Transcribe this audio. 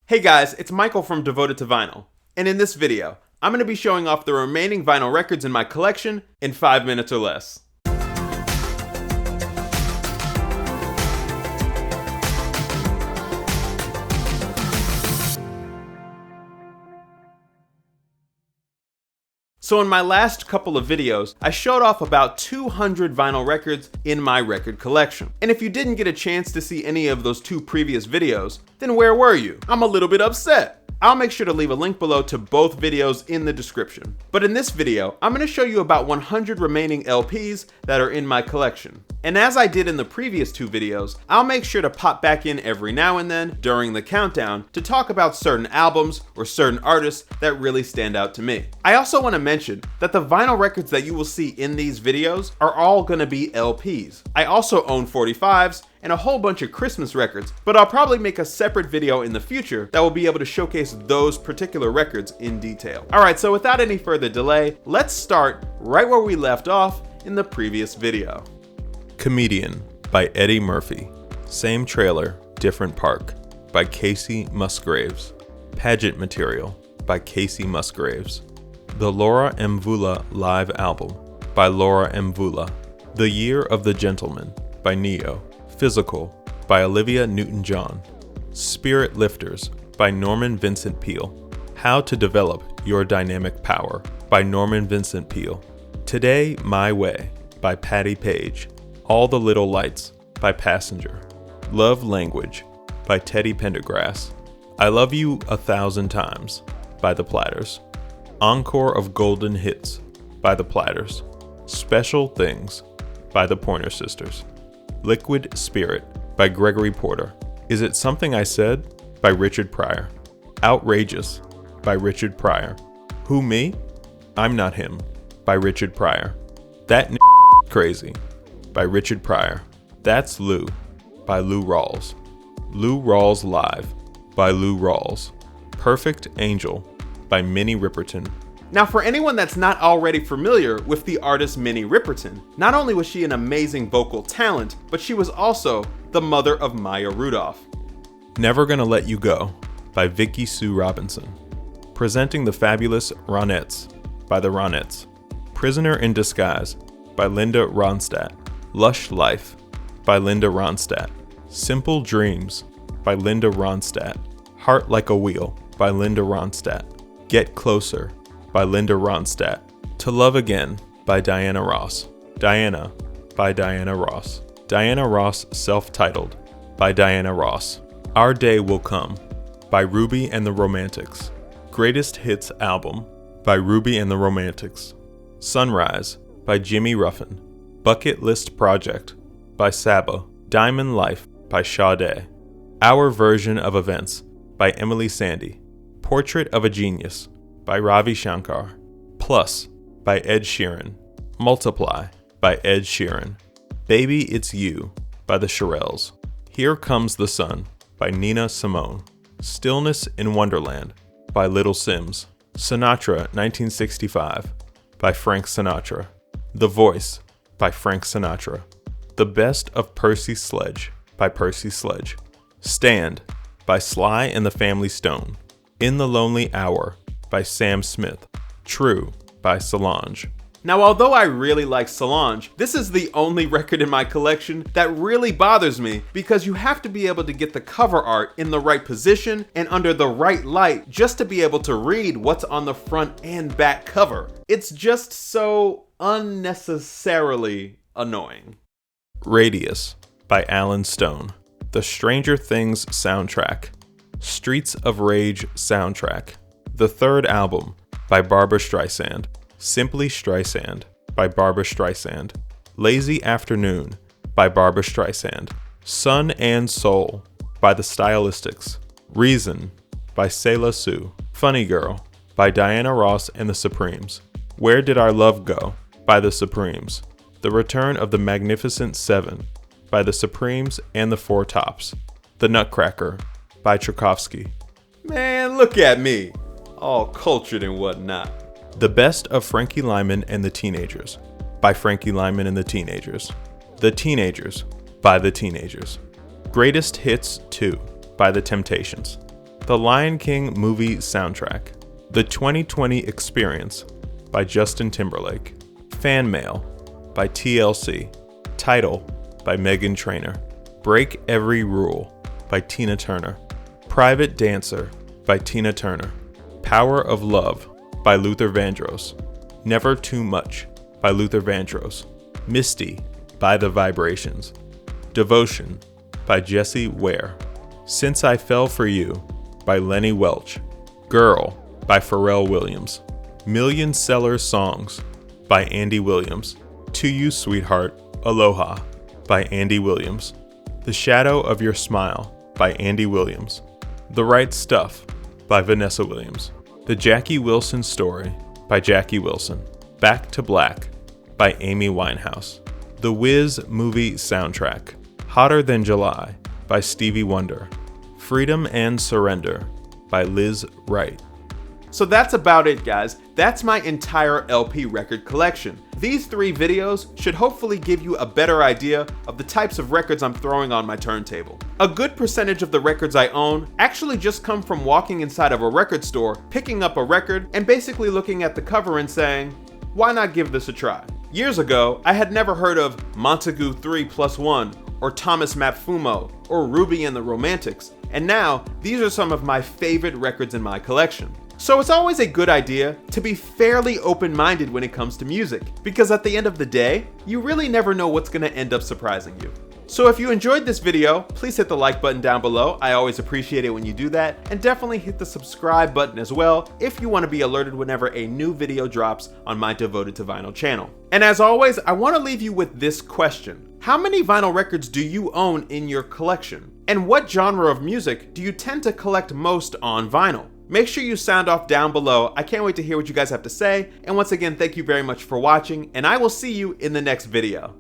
Hey guys, it's Michael from Devoted to Vinyl, and in this video, I'm going to be showing off the remaining vinyl records in my collection in 5 minutes or less. So in my last couple of videos, I showed off about 200 vinyl records in my record collection. And if you didn't get a chance to see any of those two previous videos, then where were you? I'm a little bit upset. I'll make sure to leave a link below to both videos in the description. But in this video, I'm going to show you about 100 remaining LPs that are in my collection. And as I did in the previous two videos, I'll make sure to pop back in every now and then during the countdown to talk about certain albums or certain artists that really stand out to me. I also want to mention that the vinyl records that you will see in these videos are all going to be LPs. I also own 45s and a whole bunch of Christmas records, but I'll probably make a separate video in the future that will be able to showcase those particular records in detail. Alright, so without any further delay, let's start right where we left off in the previous video. Comedian by Eddie Murphy. Same trailer, different park by Kacey Musgraves. Pageant Material by Kacey Musgraves. The Laura Mvula Live Album by Laura Mvula. The Year of the Gentleman by Neo. Physical by Olivia Newton-John. Spirit Lifters by Norman Vincent Peale. How to Develop Your Dynamic Power by Norman Vincent Peale. Today My Way by Patti Page. All the Little Lights by Passenger. Love Language by Teddy Pendergrass. I Love You 1,000 Times by The Platters. Encore of Golden Hits by The Platters. Special Things by the Pointer Sisters. Liquid Spirit by Gregory Porter. Is It Something I Said by Richard Pryor. Outrageous by Richard Pryor. Who Me? I'm Not Him by Richard Pryor. That Crazy by Richard Pryor. That's Lou by Lou Rawls. Lou Rawls Live by Lou Rawls. Perfect Angel by Minnie Riperton. Now for anyone that's not already familiar with the artist Minnie Riperton, not only was she an amazing vocal talent, but she was also the mother of Maya Rudolph. Never Gonna Let You Go by Vicki Sue Robinson. Presenting the Fabulous Ronettes by the Ronettes. Prisoner in Disguise by Linda Ronstadt. Lush Life by Linda Ronstadt. Simple Dreams by Linda Ronstadt. Heart Like a Wheel by Linda Ronstadt. Get Closer by Linda Ronstadt. To Love Again by Diana Ross. Diana by Diana Ross. Diana Ross Self-Titled by Diana Ross. Our Day Will Come by Ruby and the Romantics. Greatest Hits Album by Ruby and the Romantics. Sunrise by Jimmy Ruffin. Bucket List Project by Saba. Diamond Life by Sade. Our Version of Events by Emily Sandé. Portrait of a Genius by Ravi Shankar. Plus by Ed Sheeran. Multiply by Ed Sheeran. Baby It's You by the Shirelles. Here Comes the Sun by Nina Simone. Stillness in Wonderland by Little Sims. Sinatra 1965 by Frank Sinatra. The Voice by Frank Sinatra. The Best of Percy Sledge by Percy Sledge. Stand by Sly and the Family Stone. In the Lonely Hour by Sam Smith. True by Solange. Now although I really like Solange, this is the only record in my collection that really bothers me because you have to be able to get the cover art in the right position and under the right light just to be able to read what's on the front and back cover. It's just so unnecessarily annoying. Radius by Alan Stone. The Stranger Things soundtrack. Streets of Rage soundtrack. The Third Album by Barbra Streisand. Simply Streisand by Barbra Streisand. Lazy Afternoon by Barbra Streisand. Sun and Soul by The Stylistics. Reason by Selah Sue. Funny Girl by Diana Ross and the Supremes. Where Did Our Love Go by the Supremes. The Return of the Magnificent Seven by the Supremes and the Four Tops. The Nutcracker by Tchaikovsky. Man, look at me, all cultured and whatnot. The Best of Frankie Lymon and the Teenagers by Frankie Lymon and the Teenagers. The Teenagers by the Teenagers. Greatest Hits 2 by The Temptations. The Lion King movie soundtrack. The 2020 Experience by Justin Timberlake. Fan Mail by TLC. Title by Meghan Trainor. Break Every Rule by Tina Turner. Private Dancer by Tina Turner. Power of Love by Luther Vandross. Never Too Much by Luther Vandross. Misty by The Vibrations. Devotion by Jessie Ware. Since I Fell For You by Lenny Welch. Girl by Pharrell Williams. Million Seller Songs by Andy Williams. To You Sweetheart, Aloha by Andy Williams. The Shadow of Your Smile by Andy Williams. The Right Stuff by Vanessa Williams. The Jackie Wilson Story by Jackie Wilson. Back to Black by Amy Winehouse. The Wiz movie soundtrack. Hotter Than July by Stevie Wonder. Freedom and Surrender by Liz Wright. So that's about it, guys. That's my entire LP record collection. These 3 videos should hopefully give you a better idea of the types of records I'm throwing on my turntable. A good percentage of the records I own actually just come from walking inside of a record store, picking up a record, and basically looking at the cover and saying, why not give this a try? Years ago, I had never heard of Montague 3+1, or Thomas Mapfumo, or Ruby and the Romantics, and now these are some of my favorite records in my collection. So it's always a good idea to be fairly open-minded when it comes to music, because at the end of the day, you really never know what's going to end up surprising you. So if you enjoyed this video, please hit the like button down below. I always appreciate it when you do that, and definitely hit the subscribe button as well if you want to be alerted whenever a new video drops on my Devoted to Vinyl channel. And as always, I want to leave you with this question. How many vinyl records do you own in your collection? And what genre of music do you tend to collect most on vinyl? Make sure you sound off down below. I can't wait to hear what you guys have to say. And once again, thank you very much for watching, and I will see you in the next video.